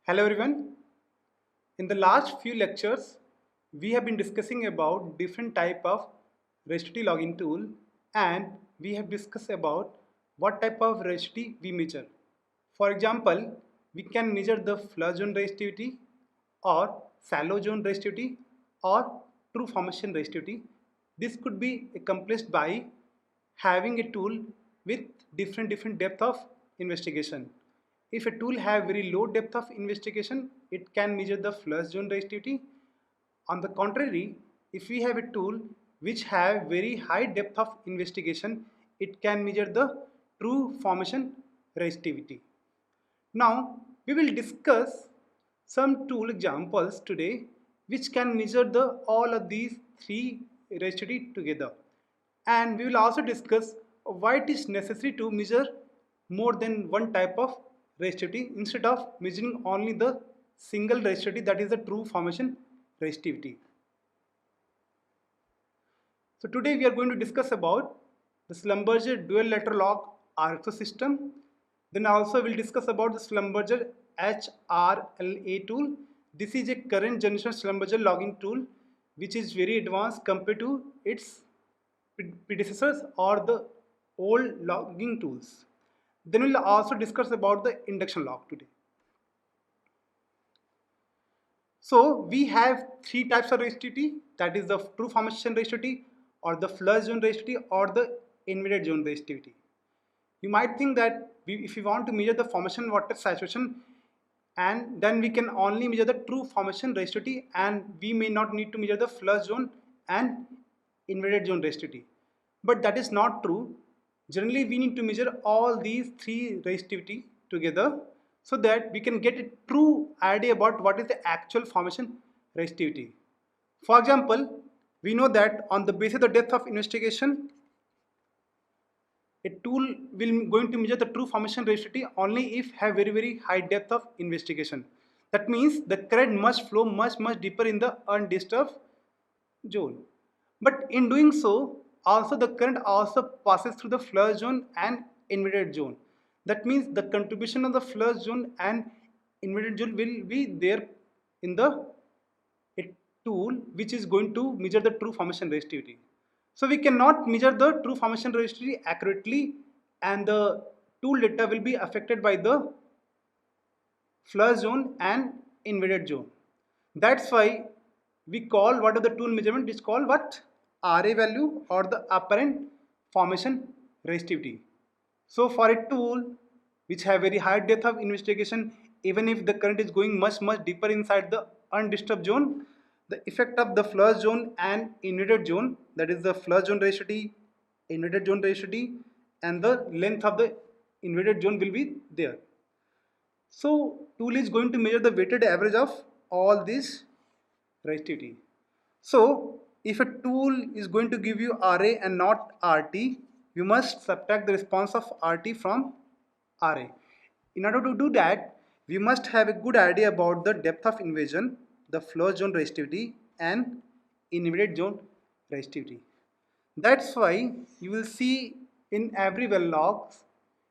Hello everyone. In the last few lectures, we have been discussing about different type of resistivity logging tool, and we have discussed about what type of resistivity we measure. For example, we can measure the flush zone resistivity or shallow zone resistivity or true formation resistivity. This could be accomplished by having a tool with different depth of investigation. If a tool have very low depth of investigation, it can measure the flush zone resistivity. On the contrary, if we have a tool which have very high depth of investigation, it can measure the true formation resistivity. Now we will discuss some tool examples today which can measure all of these three resistivity together, and we will also discuss why it is necessary to measure more than one type of resistivity instead of measuring only the single resistivity, that is the true formation resistivity. So today we are going to discuss about the Schlumberger dual Latero Log RXO system. Then also we'll discuss about the Schlumberger HRLA tool. This is a current generation Schlumberger logging tool which is very advanced compared to its predecessors or the old logging tools. Then we'll also discuss about the induction log today. So we have three types of resistivity, that is the true formation resistivity or the flush zone resistivity or the invaded zone resistivity. You might think that if we want to measure the formation water saturation, and then we can only measure the true formation resistivity and we may not need to measure the flush zone and invaded zone resistivity. But that is not true. Generally we need to measure all these three resistivity together so that we can get a true idea about what is the actual formation resistivity. For example, we know that on the basis of the depth of investigation, a tool will going to measure the true formation resistivity only if have very high depth of investigation. That means the current must flow much deeper in the undisturbed zone. But in doing so, also the current also passes through the flush zone and invaded zone. That means the contribution of the flush zone and invaded zone will be there in the a tool which is going to measure the true formation resistivity. So we cannot measure the true formation resistivity accurately, and the tool data will be affected by the flush zone and invaded zone. That's why we call what are the tool measurement is called what? RA value or the apparent formation resistivity. So for a tool which have very high depth of investigation, even if the current is going much deeper inside the undisturbed zone, the effect of the flush zone and invaded zone, that is the flush zone resistivity, invaded zone resistivity, and the length of the invaded zone will be there. So tool is going to measure the weighted average of all these resistivity. So if a tool is going to give you RA and not RT, you must subtract the response of RT from RA. In order to do that, we must have a good idea about the depth of invasion, the flush zone resistivity, and invaded zone resistivity. That's why you will see in every well logs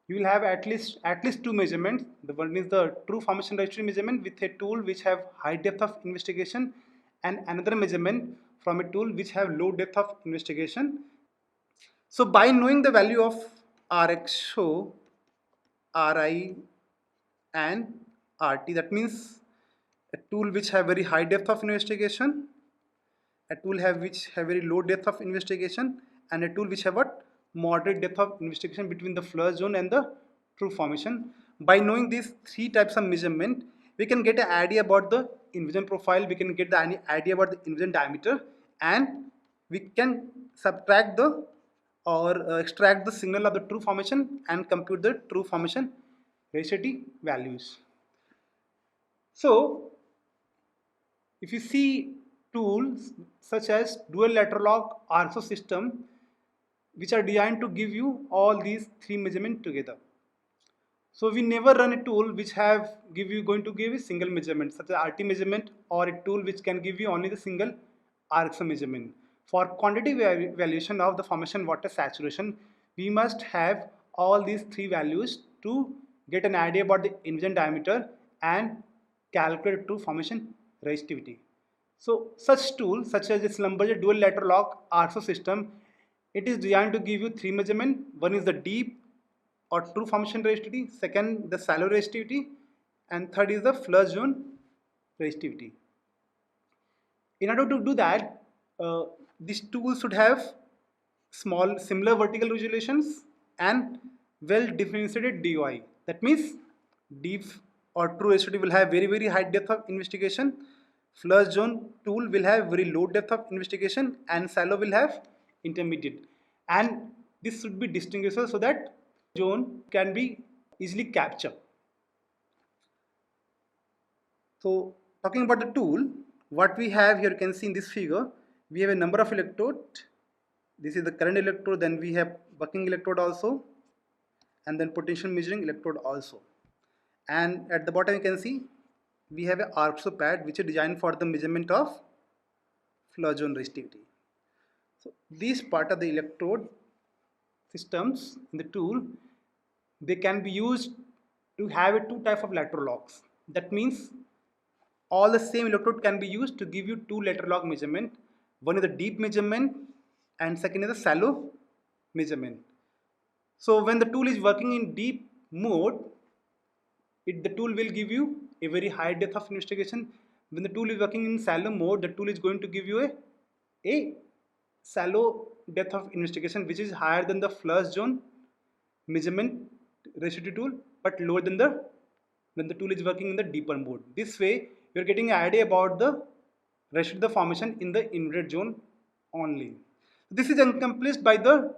you will have at least two measurements. The one is the true formation resistivity measurement with a tool which have high depth of investigation, and another measurement from a tool which have low depth of investigation. So by knowing the value of RXO, RI and RT, that means a tool which have very high depth of investigation, a tool have which have very low depth of investigation, and a tool which have what moderate depth of investigation between the flush zone and the true formation. By knowing these three types of measurement, we can get an idea about the invasion profile, we can get the idea about the invasion diameter, and we can subtract the or extract the signal of the true formation and compute the true formation resistivity values. So if you see tools such as dual Latero Log RSO system which are designed to give you all these three measurements together. So we never run a tool which going to give a single measurement such as RT measurement, or a tool which can give you only the single RXO measurement. For quantitative evaluation of the formation water saturation, we must have all these three values to get an idea about the invasion diameter and calculate true formation resistivity. So such tools such as this Lumberjack dual lateral log RSO system, it is designed to give you three measurements. One is the deep or true formation resistivity, second the shallow resistivity, and third is the flush zone resistivity. In order to do that, this tool should have small similar vertical resolutions and well differentiated DOI. That means deep or true resistivity will have very high depth of investigation. Flush zone tool will have very low depth of investigation, and shallow will have intermediate. And this should be distinguishable so that zone can be easily captured. So talking about the tool, what we have here, you can see in this figure, we have a number of electrode. This is the current electrode, then we have working electrode also, and then potential measuring electrode also. And at the bottom you can see we have a RSO pad which is designed for the measurement of flush zone resistivity. So these part of the electrode systems in the tool, they can be used to have a two type of lateral logs. That means all the same electrode can be used to give you two lateral log measurement. One is the deep measurement and second is the shallow measurement. So when the tool is working in deep mode, the tool will give you a very high depth of investigation. When the tool is working in shallow mode, the tool is going to give you a shallow depth of investigation which is higher than the flush zone measurement resistivity tool, but lower than the when the tool is working in the deeper mode. This way you are getting an idea about the rest of the formation in the inverted zone only. This is accomplished by the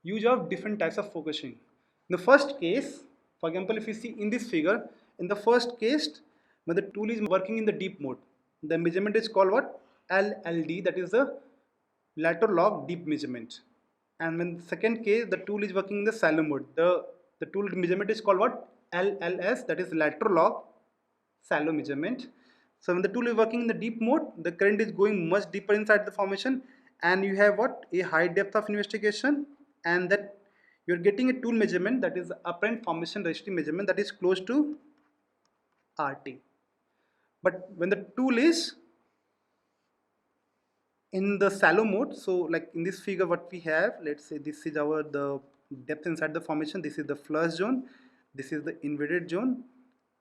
use of different types of focusing. In the first case, for example, if you see in this figure, in the first case, when the tool is working in the deep mode, the measurement is called what? LLD, that is the lateral log deep measurement. And when the second case, the tool is working in the shallow mode, the tool measurement is called what? LLS, that is lateral log shallow measurement. So when the tool is working in the deep mode, the current is going much deeper inside the formation, and you have what? A high depth of investigation, and that you're getting a tool measurement, that is apparent formation resistivity measurement, that is close to RT. But when the tool is in the shallow mode, so like in this figure what we have, let's say this is our the depth inside the formation, this is the flush zone, this is the inverted zone,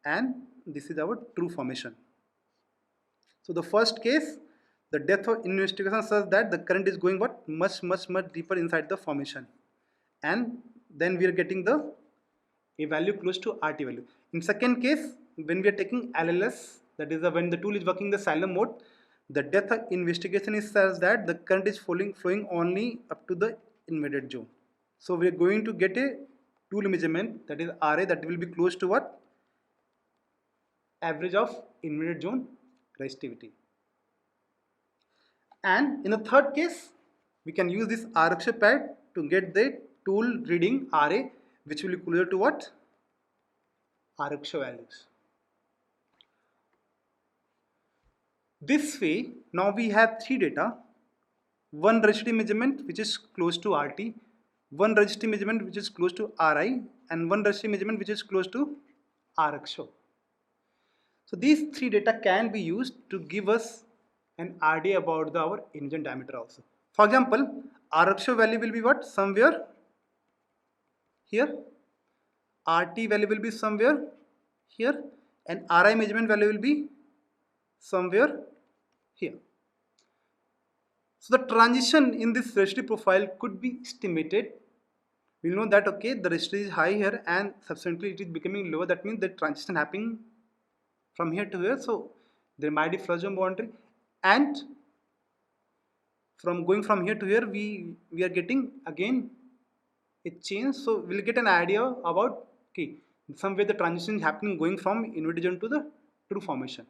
and this is our true formation. So the first case, the depth of investigation such that the current is going what? Much deeper inside the formation, and then we are getting a value close to RT value. In second case, when we are taking LLS, that is when the tool is working the shallow mode, the depth of investigation is such that the current is flowing only up to the inverted zone. So we are going to get a tool measurement, that is RA, that will be close to what? Average of inverted zone resistivity. And in the third case, we can use this RSO pad to get the tool reading RA, which will be closer to what? RSO values. This way, now we have three data: one resistivity measurement which is close to RT, one resistivity measurement which is close to RI, and one resistivity measurement which is close to RXO. So these three data can be used to give us an idea about our engine diameter also. For example, RXO value will be what? Somewhere here. RT value will be somewhere here, and RI measurement value will be somewhere here. So the transition in this resistivity profile could be estimated. We know that okay, the resistivity is high here and subsequently it is becoming lower. That means the transition happening from here to here. So there might be flush zone boundary, and from going from here to here, we are getting again a change. So we'll get an idea about okay, somewhere the transition is happening going from inverted zone to the true formation.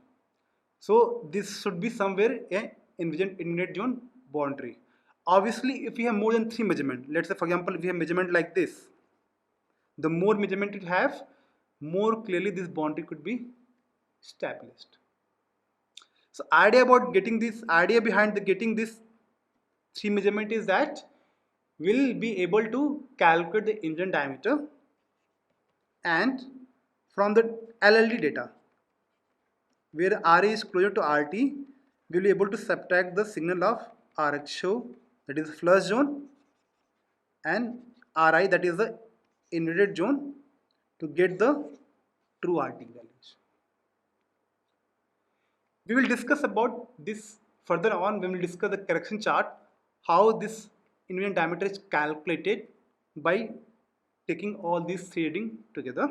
So this should be somewhere a inverted zone boundary. Obviously, if we have more than three measurement, let's say for example, we have measurement like this, the more measurement you have, more clearly this boundary could be established. So idea about getting this, idea behind the getting this three measurement is that we'll be able to calculate the engine diameter, and from the LLD data, where RA is closer to RT, we will be able to subtract the signal of RHO, that is flush zone, and RI, that is the inverted zone, to get the true RT values. We will discuss about this further on when we discuss the correction chart, how this invariant diameter is calculated by taking all these three readings together.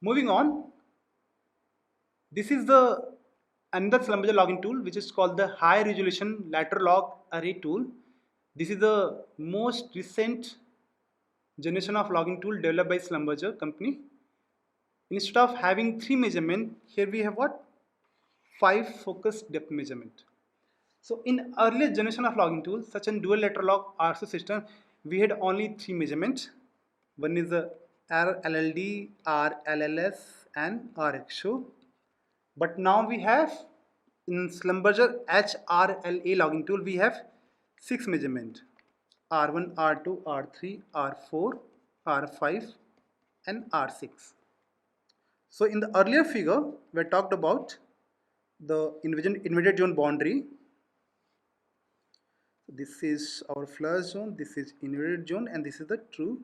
Moving on, this is the another Schlumberger logging tool which is called the high resolution Latero Log array tool. This is the most recent generation of logging tool developed by Schlumberger company. Instead of having 3 measurement, here we have what? 5 focus depth measurement. So in earlier generation of logging tools, such as dual lateral log RC system, we had only 3 measurements. One is the RLLD, RLLS, and RXO. But now we have in Schlumberger HRLA logging tool, we have 6 measurement: R1, R2, R3, R4, R5, and R6. So in the earlier figure, we talked about the inverted zone boundary. This is our flush zone, this is inverted zone, and this is the true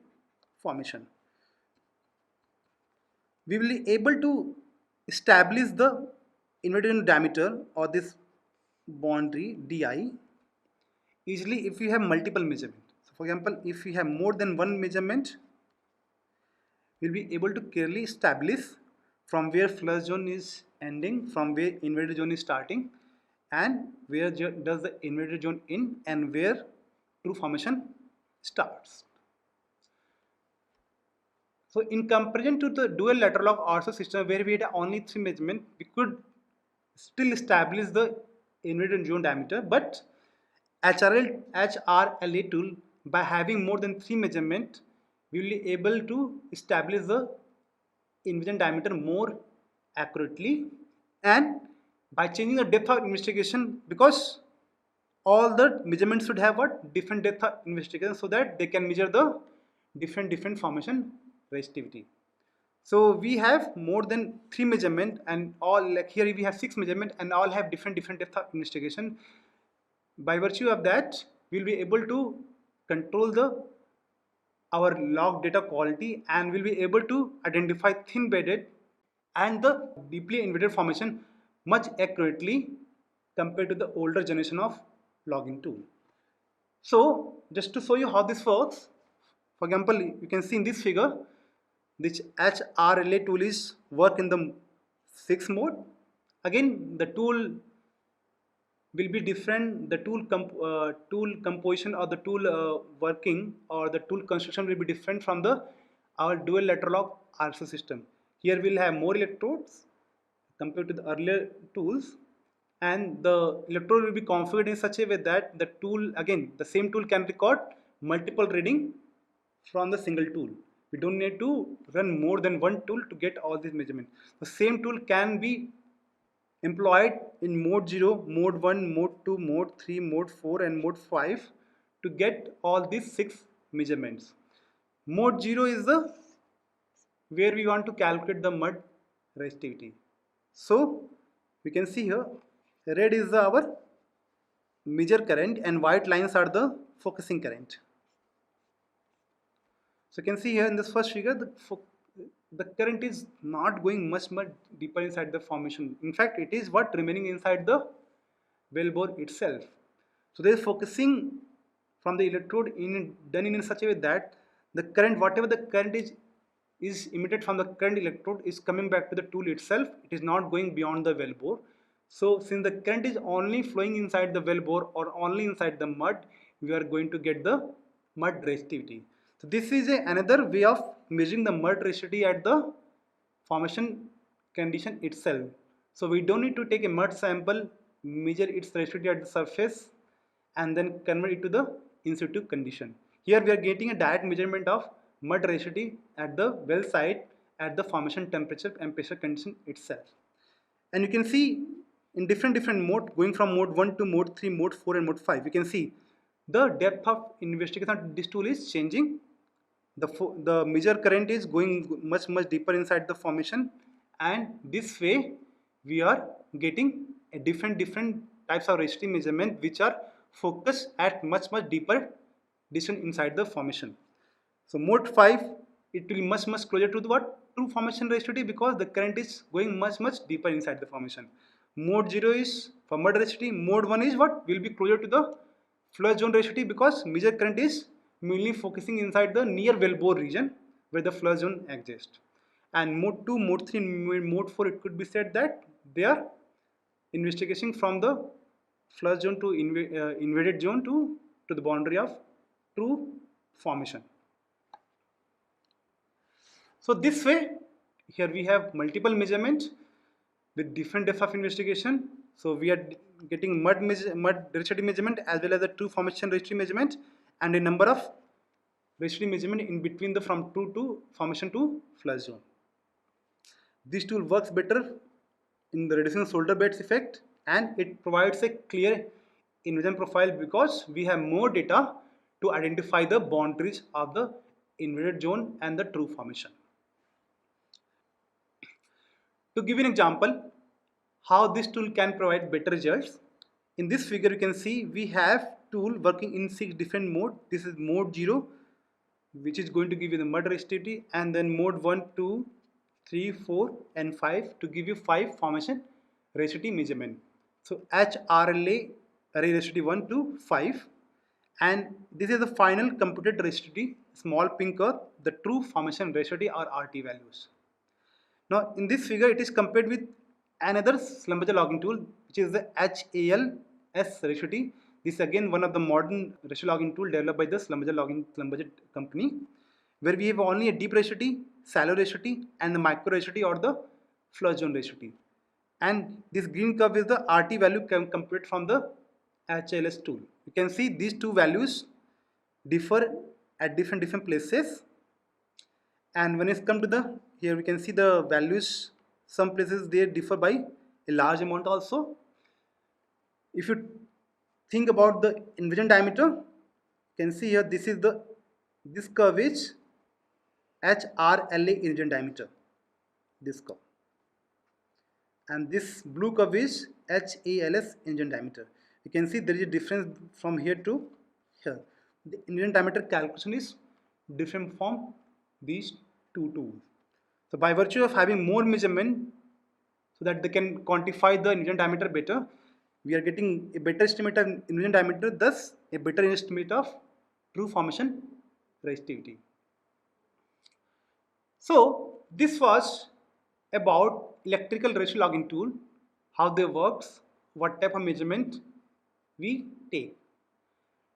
formation. We will be able to establish the inverted zone diameter or this boundary di easily if we have multiple measurements. So for example, if we have more than one measurement, we will be able to clearly establish from where flush zone is ending, from where inverted zone is starting, and where does the inverted zone end and where true formation starts. So in comparison to the dual lateral log RC system where we had only 3 measurements, we could still establish the inverted zone diameter, but HRLA tool, by having more than 3 measurements, we will be able to establish the inversion diameter more accurately, and by changing the depth of investigation, because all the measurements should have what different depth of investigation so that they can measure the different formation resistivity. So we have more than 3 measurement, and all, like here we have 6 measurement and all have different depth of investigation. By virtue of that, we will be able to control our log data quality, and we'll be able to identify thin bedded and the deeply inverted formation much accurately compared to the older generation of logging tool. So just to show you how this works, for example, you can see in this figure, this HRLA tool is work in the 6 mode. Again, the tool will be different. The tool composition or the tool working or the tool construction will be different from our dual lateral log RC system. Here we'll have more electrodes compared to the earlier tools, and the electrode will be configured in such a way that the tool, again the same tool, can record multiple reading from the single tool. We don't need to run more than one tool to get all these measurements. The same tool can be employed in mode 0, mode 1, mode 2, mode 3, mode 4, and mode 5 to get all these 6 measurements. Mode 0 is the where we want to calculate the mud resistivity. So we can see here, red is our measure current and white lines are the focusing current. So you can see here in this first figure, the current is not going much deeper inside the formation. In fact, it is what remaining inside the wellbore itself. So there is focusing from the electrode done in such a way that the current, whatever the current is emitted from the current electrode, is coming back to the tool itself. It is not going beyond the wellbore. So since the current is only flowing inside the wellbore or only inside the mud, we are going to get the mud resistivity. So this is another way of measuring the mud resistivity at the formation condition itself. So we don't need to take a mud sample, measure its resistivity at the surface, and then convert it to the in situ condition. Here we are getting a direct measurement of mud resistivity at the well site at the formation temperature and pressure condition itself. And you can see in different mode, going from mode 1 to mode 3, mode 4, and mode 5, you can see the depth of investigation of this tool is changing. The measure current is going much deeper inside the formation, and this way we are getting a different types of resistivity measurement which are focused at much deeper distance inside the formation. So mode 5, it will be much closer to the what? True formation resistivity, because the current is going much deeper inside the formation. Mode 0 is for mud resistivity. Mode 1 is what? Will be closer to the flush zone resistivity, because major current is mainly focusing inside the near wellbore region where the flush zone exists. And mode 2, mode 3, mode 4, it could be said that they are investigating from the flush zone to invaded zone to the boundary of true formation. So this way, here we have multiple measurements with different depth of investigation. So we are getting mud resistivity measurement as well as the true formation resistivity measurement, and a number of resistivity measurement in between the from true to formation to flush zone. This tool works better in the reducing solder beds effect, and it provides a clear invasion profile because we have more data to identify the boundaries of the invaded zone and the true formation. To give you an example how this tool can provide better results, in this figure you can see we have tool working in 6 different modes. This is mode 0, which is going to give you the mud resistivity, and then mode 1, 2, 3, 4 and 5 to give you 5 formation resistivity measurement. So HRLA array resistivity 1 to 5, and this is the final computed resistivity, small pink curve, the true formation resistivity or RT values. Now in this figure it is compared with another Schlumberger logging tool, which is the HALS resistivity. This is again one of the modern resistivity logging tool developed by the Schlumberger company, where we have only a deep resistivity, shallow resistivity and the micro resistivity or the flush zone resistivity. And this green curve is the RT value computed from the HLS tool. You can see these two values differ at different places, and when it comes to the here we can see the values, some places they differ by a large amount also. If you think about the invasion diameter, you can see here this curve is HRLA invasion diameter, this curve, and this blue curve is HALS invasion diameter. You can see there is a difference from here to here. The invasion diameter calculation is different from these two tools. So by virtue of having more measurement so that they can quantify the invasion diameter better, we are getting a better estimate of invasion diameter, thus a better estimate of true formation resistivity. So this was about electrical resistivity logging tool, how they works, what type of measurement we take.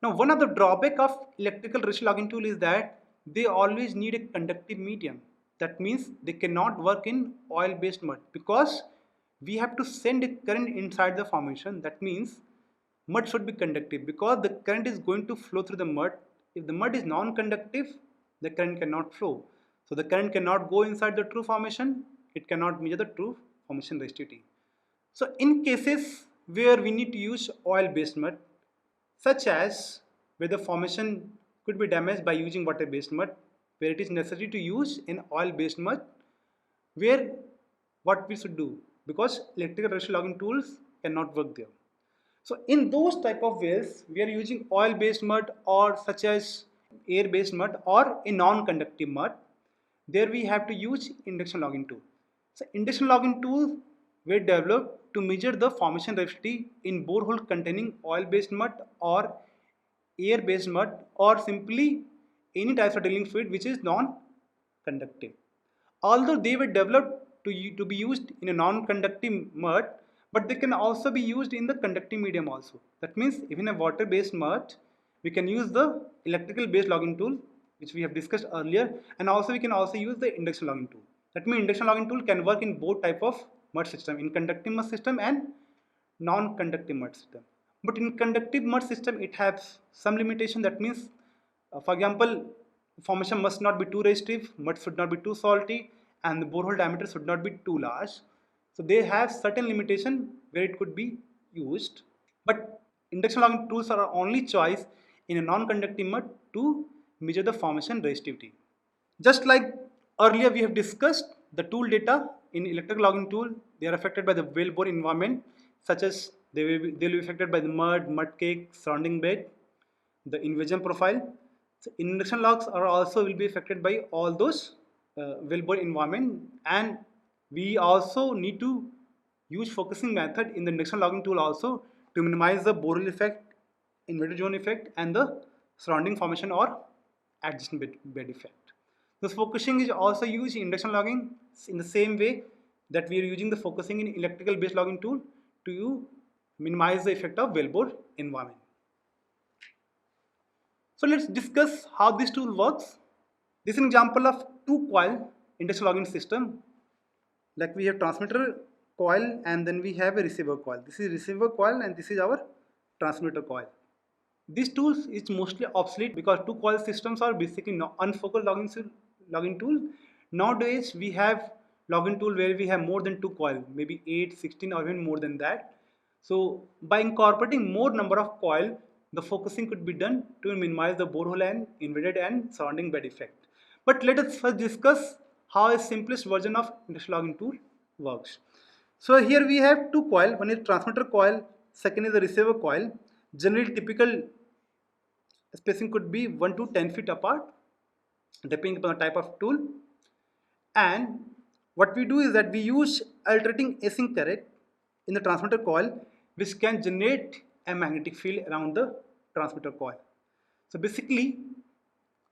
Now one of the drawback of electrical resistivity logging tool is that they always need a conductive medium. That means they cannot work in oil-based mud, because we have to send a current inside the formation. That means mud should be conductive, because the current is going to flow through the mud. If the mud is non-conductive, the current cannot flow. So the current cannot go inside the true formation. It cannot measure the true formation resistivity. So in cases where we need to use oil-based mud, such as where the formation could be damaged by using water-based mud, where it is necessary to use an oil-based mud, where what we should do, because electrical resistivity logging tools cannot work there. So in those type of wells, we are using oil-based mud or such as air-based mud or a non-conductive mud. There we have to use induction logging tool. So induction logging tools were developed to measure the formation resistivity in borehole containing oil-based mud or air-based mud or simply any type of drilling fluid which is non-conductive. Although they were developed to be used in a non-conductive mud, but they can also be used in the conductive medium also. That means even a water-based mud, we can use the electrical-based logging tool, which we have discussed earlier, and also we can also use the induction logging tool. That means induction logging tool can work in both type of mud system, in conductive mud system and non-conductive mud system. But in conductive mud system, it has some limitation. That means, for example, formation must not be too resistive, mud should not be too salty, and the borehole diameter should not be too large. So they have certain limitation where it could be used. But induction logging tools are our only choice in a non-conductive mud to measure the formation resistivity. Just like earlier we have discussed, the tool data in electrical logging tool, they are affected by the well-bore environment, such as they'll be affected by the mud cake, surrounding bed, the invasion profile. So induction logs are also will be affected by all those well-bore environment, and we also need to use focusing method in the induction logging tool also to minimize the boreal effect, inverted zone effect, and the surrounding formation or adjacent bed effect. This focusing is also used in induction logging in the same way that we are using the focusing in electrical based logging tool to minimize the effect of well-bore environment. So let's discuss how this tool works. This is an example of two coil induction logging system. Like we have transmitter coil and then we have a receiver coil. This is receiver coil and this is our transmitter coil. These tools is mostly obsolete because two coil systems are basically unfocused logging tool. Nowadays we have logging tool where we have more than two coil, maybe 8, 16 or even more than that. So by incorporating more number of coil, the focusing could be done to minimize the borehole and invaded and surrounding bed effect. But let us first discuss how a simplest version of induction logging tool works. So here we have two coil, one is transmitter coil, second is the receiver coil. Generally typical spacing could be 1 to 10 feet apart depending upon the type of tool. And what we do is that we use alternating async current in the transmitter coil which can generate a magnetic field around the transmitter coil. So basically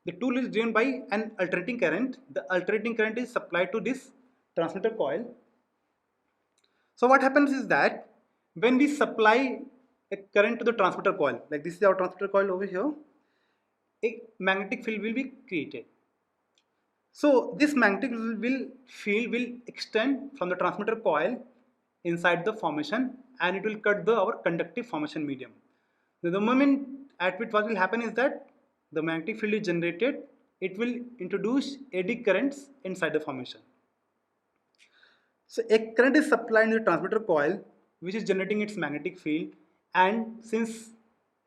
the tool is driven by an alternating current. The alternating current is supplied to this transmitter coil. So what happens is that when we supply a current to the transmitter coil, like this is our transmitter coil over here, a magnetic field will be created. So this magnetic field will extend from the transmitter coil inside the formation and it will cut our conductive formation medium. Now, the moment at which what will happen is that the magnetic field is generated, it will introduce eddy currents inside the formation. So a current is supplied in the transmitter coil which is generating its magnetic field, and since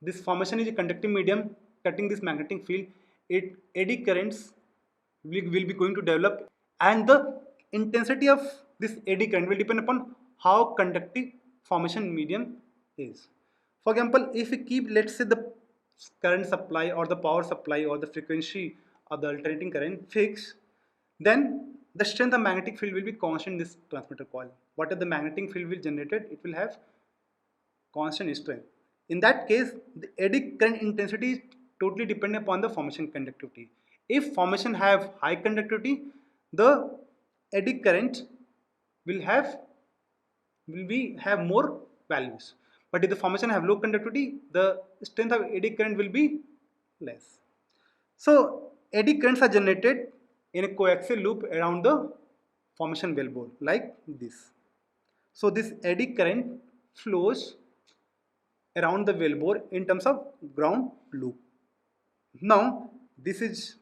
this formation is a conductive medium cutting this magnetic field, eddy currents will be going to develop, and the intensity of this eddy current will depend upon how conductive formation medium is. For example, if we keep, let's say, the current supply or the power supply or the frequency of the alternating current fixed, then the strength of magnetic field will be constant in this transmitter coil. Whatever the magnetic field will generated, it will have constant strength. In that case, the eddy current intensity is totally dependent upon the formation conductivity. If formation have high conductivity, the eddy current will have more values. But if the formation have low conductivity, the strength of eddy current will be less. So eddy currents are generated in a coaxial loop around the formation wellbore like this. So this eddy current flows around the wellbore in terms of ground loop. Now this is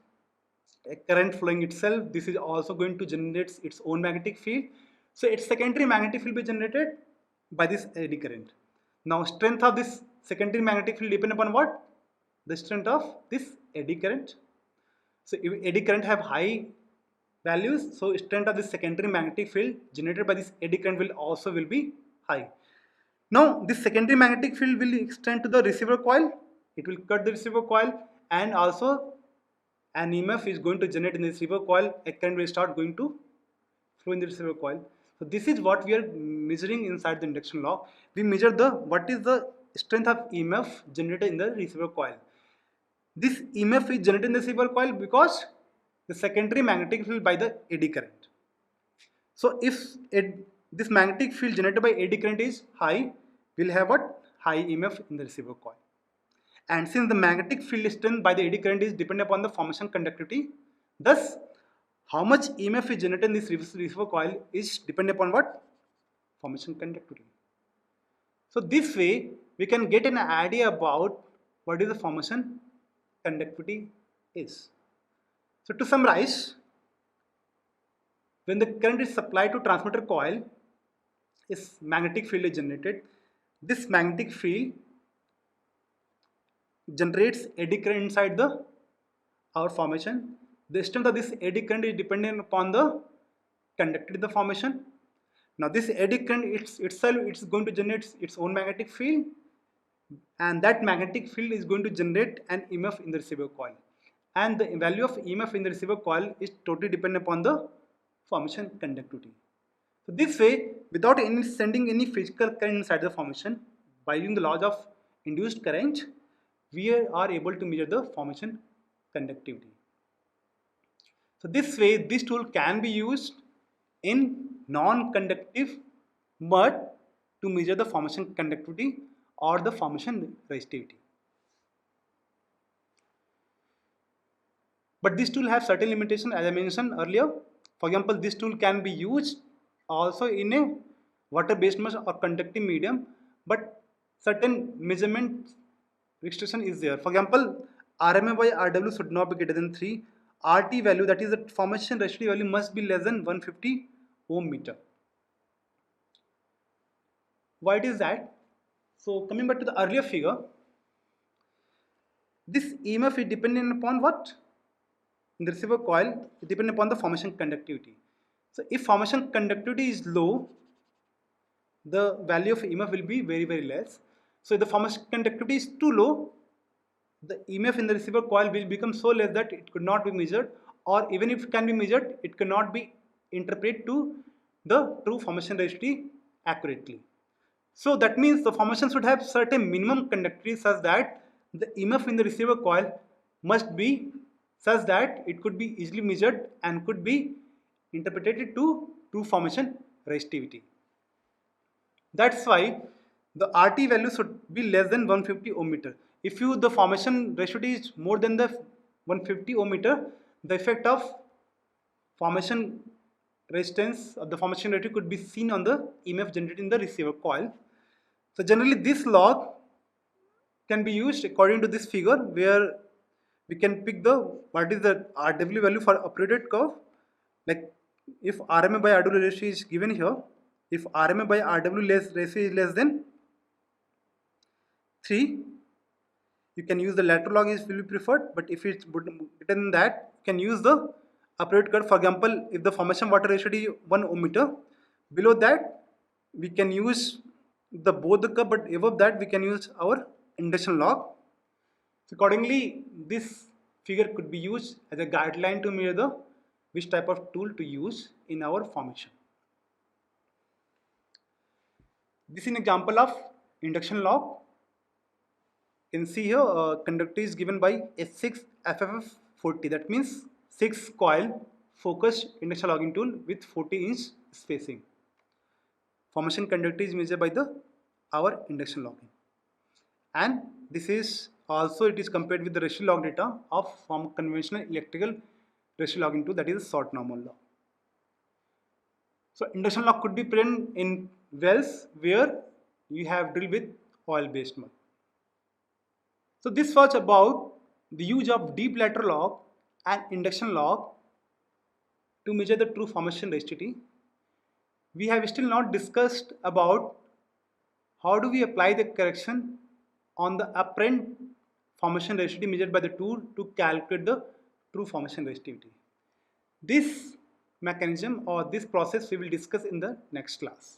a current flowing itself. This is also going to generate its own magnetic field. So its secondary magnetic field will be generated by this eddy current. Now strength of this secondary magnetic field depend upon what? The strength of this eddy current. So if eddy current have high values, so strength of this secondary magnetic field generated by this eddy current will be high. Now this secondary magnetic field will extend to the receiver coil. It will cut the receiver coil, and also an EMF is going to generate in the receiver coil. A current will start going to flow in the receiver coil. So this is what we are measuring inside the induction log. We measure what is the strength of EMF generated in the receiver coil. This EMF is generated in the receiver coil because the secondary magnetic field by the eddy current. So if this magnetic field generated by eddy current is high, we'll have what? High EMF in the receiver coil. And since the magnetic field strength by the eddy current is dependent upon the formation conductivity, thus how much EMF is generated in this receiver coil is dependent upon what? Formation conductivity. So this way we can get an idea about what is the formation conductivity is. So to summarize, when the current is supplied to transmitter coil, its magnetic field is generated. This magnetic field generates eddy current inside our formation. The strength of this eddy current is dependent upon the conducted in the formation. Now this eddy current itself it's going to generate its own magnetic field, and that magnetic field is going to generate an EMF in the receiver coil. And the value of EMF in the receiver coil is totally dependent upon the formation conductivity. So this way, without sending any physical current inside the formation, by using the laws of induced current, we are able to measure the formation conductivity. So this way, this tool can be used in non-conductive mud to measure the formation conductivity or the formation resistivity. But this tool has certain limitations as I mentioned earlier. For example, this tool can be used also in a water-based mesh or conductive medium, but certain measurement restriction is there. For example, RMA by RW should not be greater than 3. RT value, that is the formation resistivity value, must be less than 150 ohm meter. Why it is that? So coming back to the earlier figure, this EMF is dependent upon what? In the receiver coil, it depends upon the formation conductivity. So if formation conductivity is low, the value of EMF will be very, very less. So if the formation conductivity is too low, the EMF in the receiver coil will become so less that it could not be measured, or even if it can be measured, it cannot be interpreted to the true formation resistivity accurately. So that means the formation should have certain minimum conductivity such that the EMF in the receiver coil must be such that it could be easily measured and could be interpreted to true formation resistivity. That's why the RT value should be less than 150 ohm meter. If the formation resistivity is more than the 150 ohm meter, the effect of formation resistance of the formation resistivity could be seen on the EMF generated in the receiver coil. So generally this log can be used according to this figure, where we can pick the what is the RW value for operated curve. Like if RMA by RW ratio is given here, if RMA by RW ratio is less than 3, you can use the Latero log is will be preferred, but if it's greater than that, you can use the operated curve. For example, if the formation water ratio is 1 ohm meter, below that we can use the both the curve, but above that we can use our induction log. So accordingly, this figure could be used as a guideline to measure the which type of tool to use in our formation. This is an example of induction log. You can see here conductivity is given by S6FFF40. That means 6 coil focused induction logging tool with 40-inch spacing. Formation conductivity is measured by our induction logging, and this is also it is compared with the resistive log data of from conventional electrical resistive logging tool, that is short normal log. So induction log could be present in wells where you have drilled with oil-based mud. So this was about the use of deep lateral log and induction log to measure the true formation resistivity. We have still not discussed about how do we apply the correction on the apparent formation resistivity measured by the tool to calculate the true formation resistivity. This mechanism or this process we will discuss in the next class.